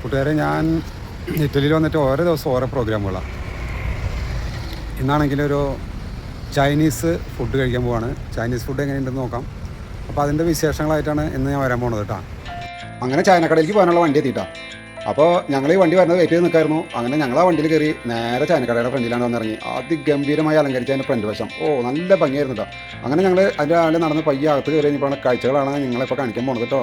കൂട്ടുകാരെ, ഞാൻ ഇറ്റലിയിൽ വന്നിട്ട് ഓരോ ദിവസം ഓരോ പ്രോഗ്രാമുകളാണ്. ഇന്നാണെങ്കിൽ ഒരു ചൈനീസ് ഫുഡ് കഴിക്കാൻ പോവാണ്. ചൈനീസ് ഫുഡ് എങ്ങനെയുണ്ടെന്ന് നോക്കാം. അപ്പോൾ അതിൻ്റെ വിശേഷങ്ങളായിട്ടാണ് ഇന്ന് ഞാൻ വരാൻ പോകുന്നത് കേട്ടോ. അങ്ങനെ ചൈനക്കടയിലേക്ക് പോകാനുള്ള വണ്ടി എത്തിയിട്ടാണ്. അപ്പോൾ ഞങ്ങൾ ഈ വണ്ടി വരുന്നത് വെയിറ്റ് ചെയ്ത് നിൽക്കായിരുന്നു. അങ്ങനെ ഞങ്ങൾ ആ വണ്ടിയിൽ കയറി നേരെ ചൈനക്കടയുടെ ഫ്രണ്ടിലാണ് വന്നിറങ്ങി. അതിഗംഭീരമായി അലങ്കരിച്ച അതിൻ്റെ ഫ്രണ്ട് വശം നല്ല ഭംഗിയായിരുന്നു കേട്ടോ. അങ്ങനെ ഞങ്ങൾ അതിൻ്റെ ആളിൽ നടന്ന് പയ്യെ അകത്ത് കയറി കഴിഞ്ഞപ്പോൾ കാഴ്ചകളാണ് നിങ്ങളിപ്പോൾ കാണിക്കാൻ പോകുന്നത് കേട്ടോ.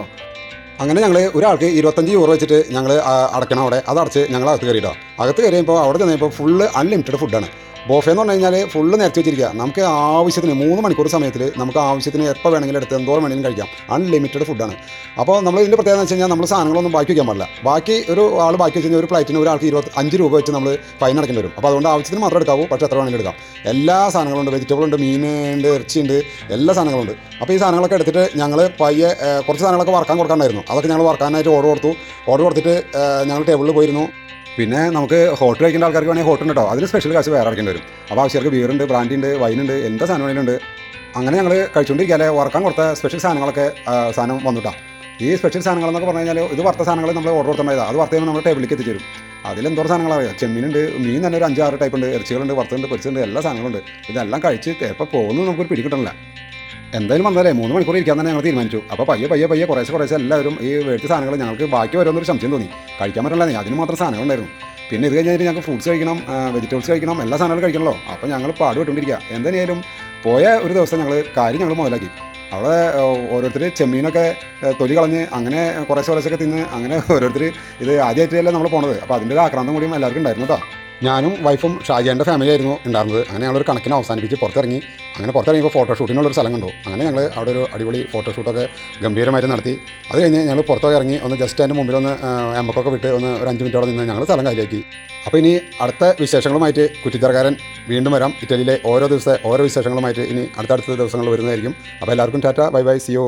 അങ്ങനെ ഞങ്ങൾ ഒരാൾക്ക് 25 യൂറോ വെച്ചിട്ട് ഞങ്ങൾ അടയ്ക്കണം അവിടെ. അത് അടച്ച് ഞങ്ങൾ അകത്ത് കയറിയിട്ടോ. അകത്ത് കയറിയപ്പോൾ അവിടെ ചെന്നപ്പോൾ ഫുള്ള് അൺലിമിറ്റഡ് ഫുഡാണ്. ബോഫേ എന്ന് പറഞ്ഞു കഴിഞ്ഞാൽ ഫുള്ള് നിരത്തി വെച്ചിരിക്കുക. നമുക്ക് ആവശ്യത്തിന് 3 മണിക്കൂർ സമയത്തിൽ നമുക്ക് ആവശ്യത്തിന് എപ്പോൾ വേണമെങ്കിലും എടുത്ത് എന്തോരം വേണമെങ്കിലും കഴിക്കാം. അൺലിമിറ്റഡ് ഫുഡാണ്. അപ്പോൾ നമ്മൾ ഇതിൻ്റെ പ്രത്യേകത എന്ന് വെച്ച് കഴിഞ്ഞാൽ നമ്മൾ സാധനങ്ങളൊന്നും ബാക്കി വയ്ക്കാൻ പാടില്ല. ബാക്കി ഒരു ആൾ ബാക്കി വെച്ച് കഴിഞ്ഞാൽ ഒരു പ്ലേറ്റിന് ഒരാൾക്ക് 25 രൂപ വെച്ച് നമ്മൾ ഫൈൻ അടക്കേണ്ടി വരും. അപ്പോൾ അതുകൊണ്ട് ആവശ്യത്തിന് മാത്രം എടുക്കാവൂ, പക്ഷേ എത്ര വേണമെങ്കിലും എടുക്കാം. എല്ലാ സാധനങ്ങളുണ്ട്, വെജിറ്റബിൾ ഉണ്ട്, മീൻ ഉണ്ട്, ഇറച്ചിയുണ്ട്, എല്ലാ സാധനങ്ങളുണ്ട്. അപ്പോൾ ഈ സാധനങ്ങളൊക്കെ എടുത്തിട്ട് ഞങ്ങൾ പയ്യെ കുറച്ച് സാധനങ്ങളൊക്കെ വറക്കാൻ കൊടുക്കാനായിരുന്നു. അതൊക്കെ ഞങ്ങൾ വറക്കാനായിട്ട് ഓർഡർ കൊടുത്തിട്ട് ഞങ്ങൾ ടേബിളിൽ പോയിരുന്നു. പിന്നെ നമുക്ക് ഹോട്ടൽ കഴിക്കേണ്ട ആൾക്കാർക്ക് വേണമെങ്കിൽ ഹോട്ടൽ കേട്ടോ, അതിന് സ്പെഷ്യൽ കാശ് വേറെ അടക്കേണ്ടി വരും. അപ്പോൾ ആവശ്യക്കാർക്ക് ബീറുണ്ട്, ബ്രാൻഡിയുണ്ട്, വൈനുണ്ട്, എന്താ സാധനം വേണമെങ്കിലുണ്ട്. അങ്ങനെ ഞങ്ങൾ കഴിച്ചുകൊണ്ടിരിക്കാതെ വറക്കാൻ കൊടുത്ത സ്പെഷ്യൽ സാധനങ്ങളൊക്കെ സാധനം വന്നിട്ടാണ്. ഈ സ്പെഷ്യൽ സാധനങ്ങളെന്നൊക്കെ പറഞ്ഞു കഴിഞ്ഞാൽ ഇത് വറുത്ത സാധനങ്ങൾ നമ്മൾ ഓർഡർ കൊടുത്തിട്ടുണ്ടായത്. അത് വറുത്ത് കഴിയുമ്പോൾ നമ്മൾ ടേബിളിലേക്ക് എത്തിച്ചേരും. അതിലെന്തോരം സാധനങ്ങളറിയാം. ചെമ്മീനുണ്ട്, മീൻ തന്നെ ഒരു 5-6 ടൈപ്പ് ഉണ്ട്, ഇറച്ചികളുണ്ട്, വറുത്തുണ്ട്, പൊരിച്ചുണ്ട്, എല്ലാ സാധനങ്ങളുണ്ട്. ഇതെല്ലാം കഴിച്ച് എപ്പോൾ പോകുന്നു നമുക്കൊരു പിടിക്കിട്ടണില്ല. എന്തായാലും വന്നാലേ 3 മണിക്കൂർ ഇരിക്കാൻ തന്നെ ഞങ്ങൾ തീരുമാനിച്ചു. അപ്പോൾ പയ്യെ കുറേശ്ശെ എല്ലാവരും ഈ മേടിച്ച സാധനങ്ങൾ ഞങ്ങൾക്ക് ബാക്കി വരുമെന്നൊരു സംശയം തോന്നി. കഴിക്കാൻ പറ്റില്ല, അതിന് മാത്രം സാധനങ്ങളുണ്ടായിരുന്നു. പിന്നെ ഇത് കഴിഞ്ഞിട്ട് ഞങ്ങൾക്ക് ഫ്രൂട്ട്സ് കഴിക്കണം, വെജിറ്റബിൾസ് കഴിക്കണം, എല്ലാ സാധനങ്ങളും കഴിക്കണമല്ലോ. അപ്പോൾ ഞങ്ങൾ പാടുപെട്ടുകൊണ്ടിരിക്കുക. എന്തായാലും പോയ ഒരു ദിവസം ഞങ്ങൾ മുതലാക്കി. അവിടെ ഓരോരുത്തർ ചെമ്മീനൊക്കെ തൊലി കളഞ്ഞ് അങ്ങനെ കുറേശ്ശൊക്കെ തിന്ന് അങ്ങനെ ഓരോരുത്തർ ഇത് ആദ്യമായിട്ടല്ലേ നമ്മൾ പോണത്. അപ്പോൾ അതിൻ്റെ ഒരു ആക്രാന്തം കൂടിയും എല്ലാവർക്കും ഉണ്ടായിരുന്നു കേട്ടോ. ഞാനും വൈഫും ഷാജിയാൻ്റെ ഫാമിലി ആയിരുന്നു ഉണ്ടായിരുന്നത്. അങ്ങനെ ഞങ്ങളൊരു കണക്കിന് അവസാനിപ്പിച്ച് പുറത്തിറങ്ങി. അങ്ങനെ പുറത്തിറങ്ങിയപ്പോൾ ഫോട്ടോഷൂട്ടിനുള്ളൊരു സ്ഥലം കണ്ടു. അങ്ങനെ ഞങ്ങൾ അവിടെ ഒരു അടിപൊളി ഫോട്ടോഷൂട്ടൊക്കെ ഗംഭീരമായിട്ട് നടത്തി. അത് കഴിഞ്ഞ് ഞങ്ങൾ പുറത്തൊക്കെ ഇറങ്ങി ഒന്ന് ജസ്റ്റ് അതിൻ്റെ മുമ്പിൽ ഒന്ന് എമ്പക്കൊക്കെ വിട്ട് ഒരു 5 മിനിറ്റോടെ നിന്ന് ഞങ്ങൾ സ്ഥലം കാര്യമാക്കി. അപ്പോൾ ഇനി അടുത്ത വിശേഷങ്ങളുമായിട്ട് കുറ്റിച്ചറക്കാരൻ വീണ്ടും വരാം. ഇറ്റലിയിലെ ഓരോ വിശേഷങ്ങളുമായിട്ട് ഇനി അടുത്തടുത്ത ദിവസങ്ങളിൽ വരുന്നതായിരിക്കും. അപ്പോൾ എല്ലാവർക്കും tata, bye bye, see U.